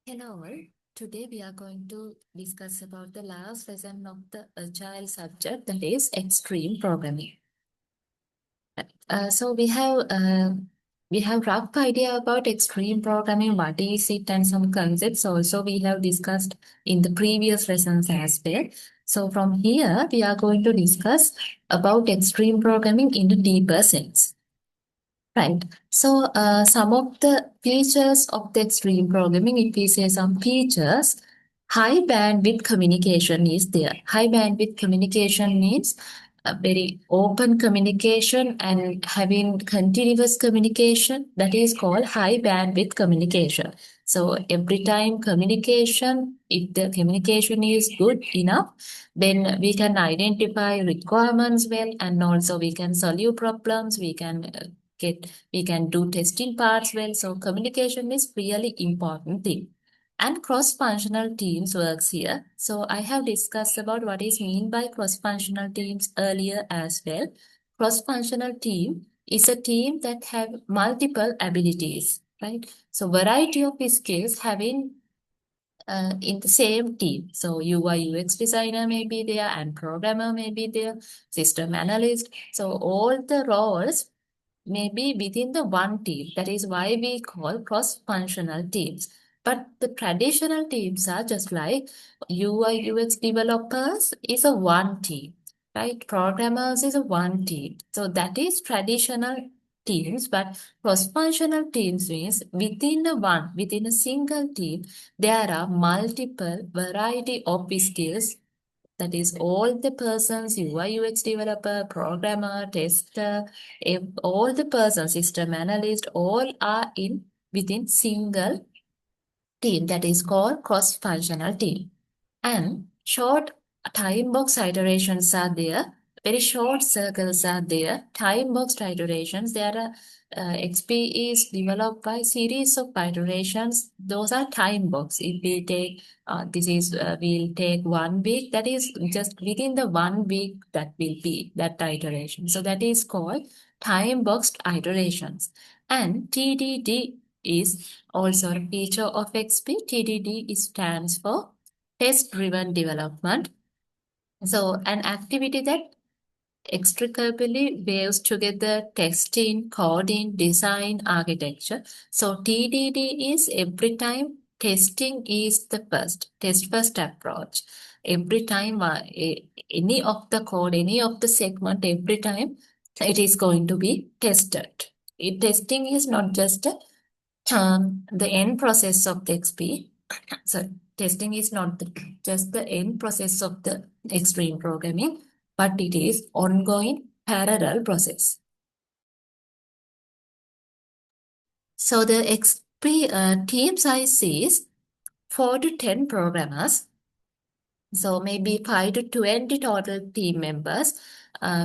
Hello all. Today we are going to discuss about the last lesson of the Agile subject, that is extreme programming. So we have rough idea about extreme programming, what is it, and some concepts also we have discussed in the previous lessons as well. So from here we are going to discuss about extreme programming in a deeper sense. Right. So, some of the features of the extreme programming, if we say some features, high bandwidth communication is there. High bandwidth communication means a very open communication and having continuous communication. That is called high bandwidth communication. So, every time communication, if the communication is good enough, then we can identify requirements well, and also we can solve problems. We can do testing parts well. So communication is really important thing. And cross-functional teams works here. So I have discussed about what is mean by cross-functional teams earlier as well. Cross-functional team is a team that have multiple abilities, right? So variety of skills having in the same team. So UI UX designer may be there and programmer may be there, system analyst. So all the roles may be within the one team. That is why we call cross-functional teams. But the traditional teams are just like UI UX developers is a one team, right? Programmers is a one team. So that is traditional teams, but cross-functional teams means within a single team, there are multiple variety of skills, that is all the persons, UI UX developer, programmer, tester, all the persons, system analyst, all are in within single team, that is called cross-functional team. And short time box iterations are there. Very short circles are there. Time box iterations. There are XP is developed by series of iterations. Those are time box. If we take we'll take 1 week. That is just within the 1 week that will be that iteration. So that is called time boxed iterations. And TDD is also a feature of XP. TDD stands for test-driven development. So an activity that inextricably weaves together testing, coding, design, architecture. So TDD is every time testing is the test first approach. Every time any of the code, any of the segment, every time it is going to be tested. Testing is not just the end process of the XP. So testing is not just the end process of the extreme programming, but it is ongoing parallel process. So the XP team size is 4 to 10 programmers. So maybe 5 to 20 total team members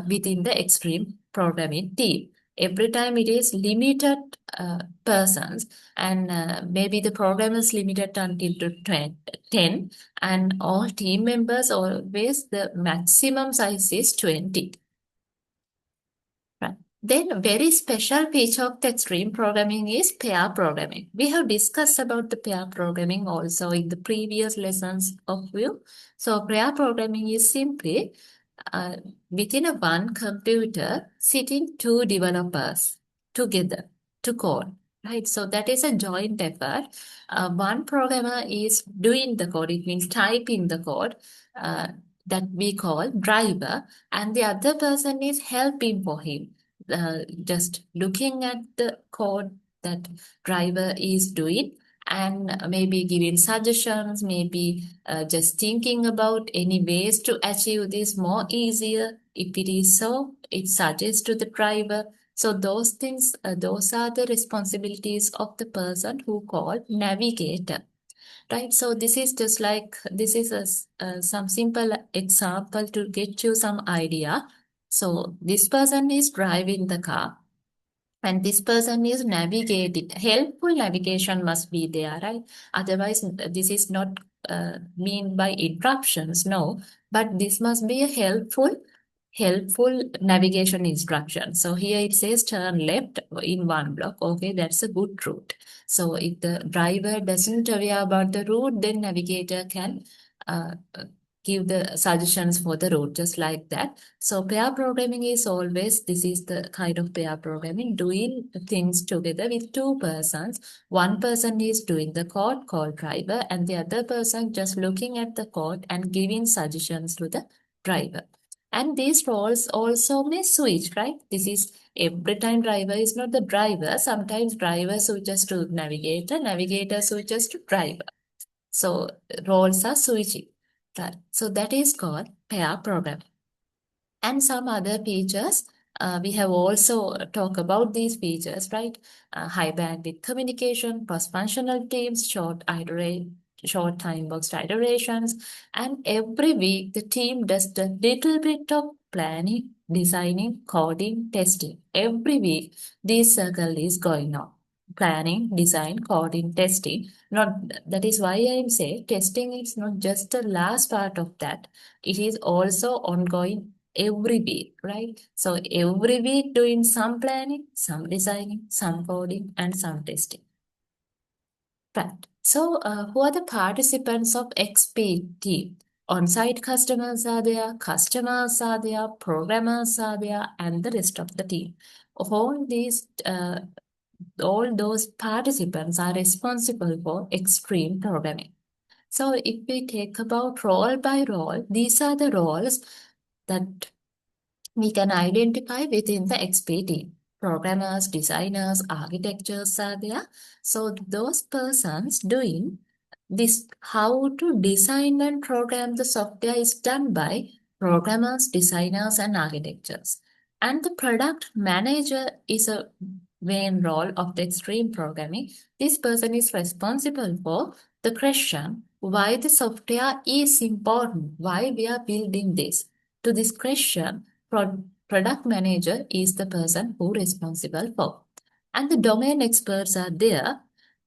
within the extreme programming team. Every time it is limited persons, and maybe the program is limited until to 10, and all team members always the maximum size is 20. Right. Then a very special feature of the extreme programming is pair programming. We have discussed about the pair programming also in the previous lessons of you. So pair programming is simply uh, within a one computer sitting two developers together to code. Right, so that is a joint effort. One programmer is doing the code, it means typing the code uh, that we call driver, and the other person is helping for him, just looking at the code that driver is doing, and maybe giving suggestions, maybe just thinking about any ways to achieve this more easier. If it is so, it suggests to the driver. So those things, those are the responsibilities of the person who called navigator. Right, so this is just like this is some simple example to get you some idea. So this person is driving the car and this person is navigating. Helpful navigation must be there, right? Otherwise, this is not mean by interruptions, no. But this must be a helpful helpful navigation instructions. So here it says turn left in one block. Okay, that's a good route. So if the driver doesn't aware about the route, then navigator can uh, give the suggestions for the route, just like that. So pair programming is always, this is the kind of pair programming, doing things together with two persons. One person is doing the code called driver, and the other person just looking at the code and giving suggestions to the driver. And these roles also may switch, right? This is every time driver is not the driver. Sometimes driver switches to navigator, navigator switches to driver. So roles are switching. So that is called pair programming. And some other features, we have also talked about these features, right? High bandwidth communication, cross-functional teams, short time boxed iterations, and every week the team does a little bit of planning, designing, coding, testing. Every week this circle is going on. Planning, design, coding, testing. Not that is why I am saying testing is not just the last part of that. It is also ongoing every week, right? So every week doing some planning, some designing, some coding, and some testing. Right. So who are the participants of XP team? On-site customers are there, programmers are there, and the rest of the team. All those participants are responsible for extreme programming. So if we take about role by role, these are the roles that we can identify within the XP team. Programmers, designers, architectures are there. So those persons doing this, how to design and program the software is done by programmers, designers, and architectures. And the product manager is a main role of the extreme programming. This person is responsible for the question why the software is important, why we are building this. To this question, product manager is the person who is responsible for. And the domain experts are there.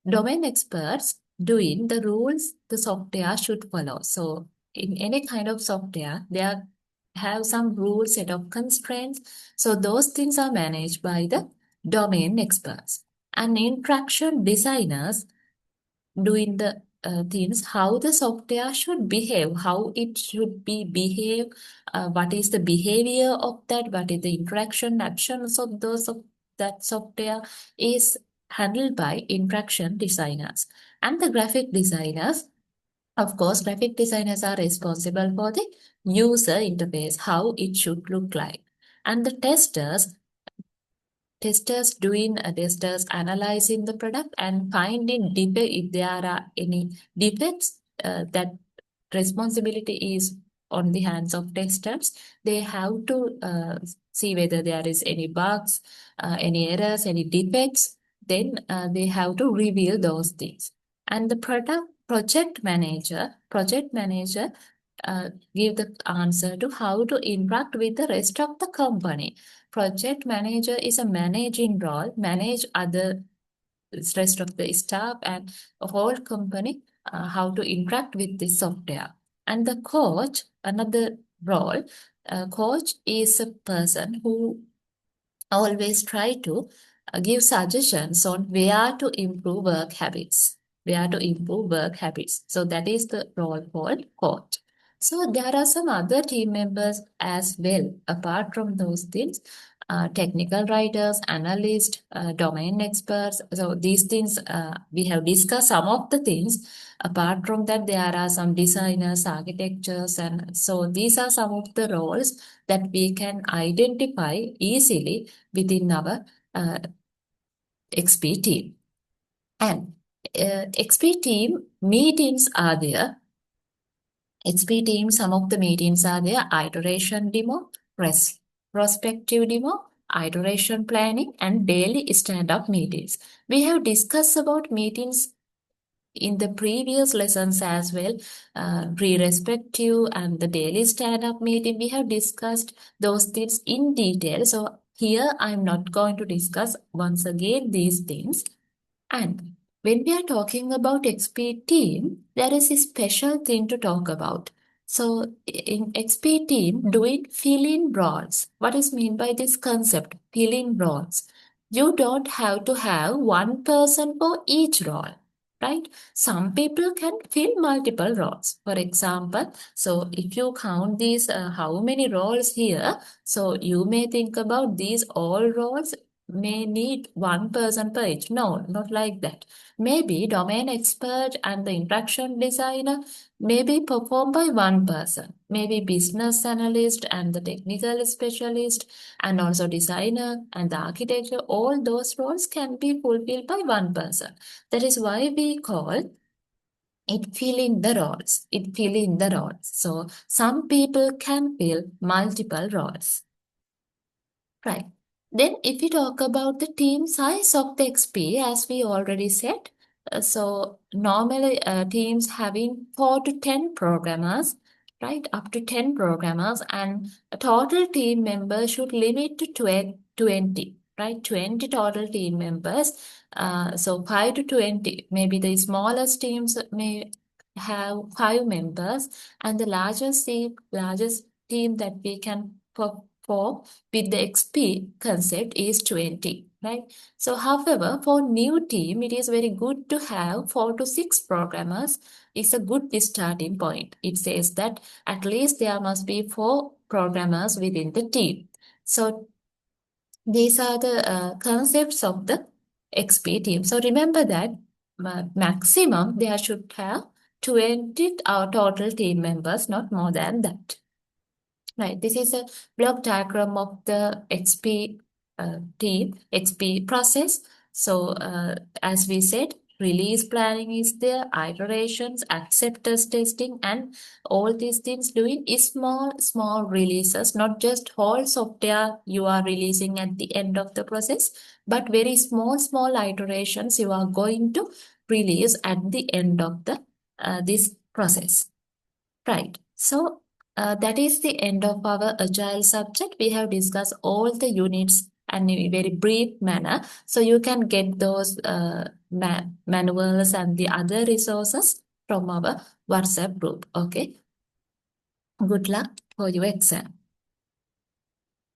Domain experts doing the rules the software should follow. So in any kind of software, there have some rules, set of constraints. So those things are managed by the domain experts. And interaction designers doing the things, how the software should behave, how it should be behave, what is the behavior of that, what is the interaction actions of those of that software is handled by interaction designers. And the graphic designers, of course, graphic designers are responsible for the user interface, how it should look like. And the testers analyzing the product and finding defect if there are any defects, that responsibility is on the hands of testers. They have to see whether there is any bugs, any errors, any defects. Then they have to reveal those things. And the project manager give the answer to how to interact with the rest of the company. Project manager is a managing role, manage other rest of the staff and the whole company, how to interact with this software. And the coach, another role, coach is a person who always try to give suggestions on where to improve work habits, So that is the role called coach. So there are some other team members as well, apart from those things, technical writers, analysts, domain experts. So these things, we have discussed some of the things. Apart from that, there are some designers, architectures, and so these are some of the roles that we can identify easily within our XP team. And XP team meetings are there. XP team, some of the meetings are there: iteration demo, prospective demo, iteration planning, and daily stand-up meetings. We have discussed about meetings in the previous lessons as well, pre-respective and the daily stand-up meeting. We have discussed those things in detail. So here I'm not going to discuss once again these things. And when we are talking about XP team, there is a special thing to talk about. So in XP team, doing fill-in roles. What is mean by this concept? Fill-in roles. You don't have to have one person for each role, right? Some people can fill multiple roles. For example, so if you count these, how many roles here, so you may think about these all roles may need one person per each. No, not like that. Maybe domain expert and the interaction designer may be performed by one person, maybe business analyst and the technical specialist and also designer and the architecture. All those roles can be fulfilled by one person. That is why we call it fill in the roles. It fill in the roles. So some people can fill multiple roles. Right. Then if we talk about the team size of the XP, as we already said, so normally teams having 4 to 10 programmers, right? Up to 10 programmers, and a total team members should limit to 20, right? 20 total team members. So 5 to 20, maybe the smallest teams may have 5 members, and the largest team that we can perform with the XP concept is 20, right? So, however, for new team, it is very good to have 4 to 6 programmers. It's a good starting point. It says that at least there must be 4 programmers within the team. So, these are the concepts of the XP team. So, remember that maximum there should have 20 total team members, not more than that. Right, this is a block diagram of the XP team, XP process. So, as we said, release planning is there, iterations, acceptance testing, and all these things doing is small releases, not just whole software you are releasing at the end of the process, but very small iterations you are going to release at the end of the this process. Right. So that is the end of our Agile subject. We have discussed all the units and in a very brief manner. So you can get those manuals and the other resources from our WhatsApp group. Okay. Good luck for your exam.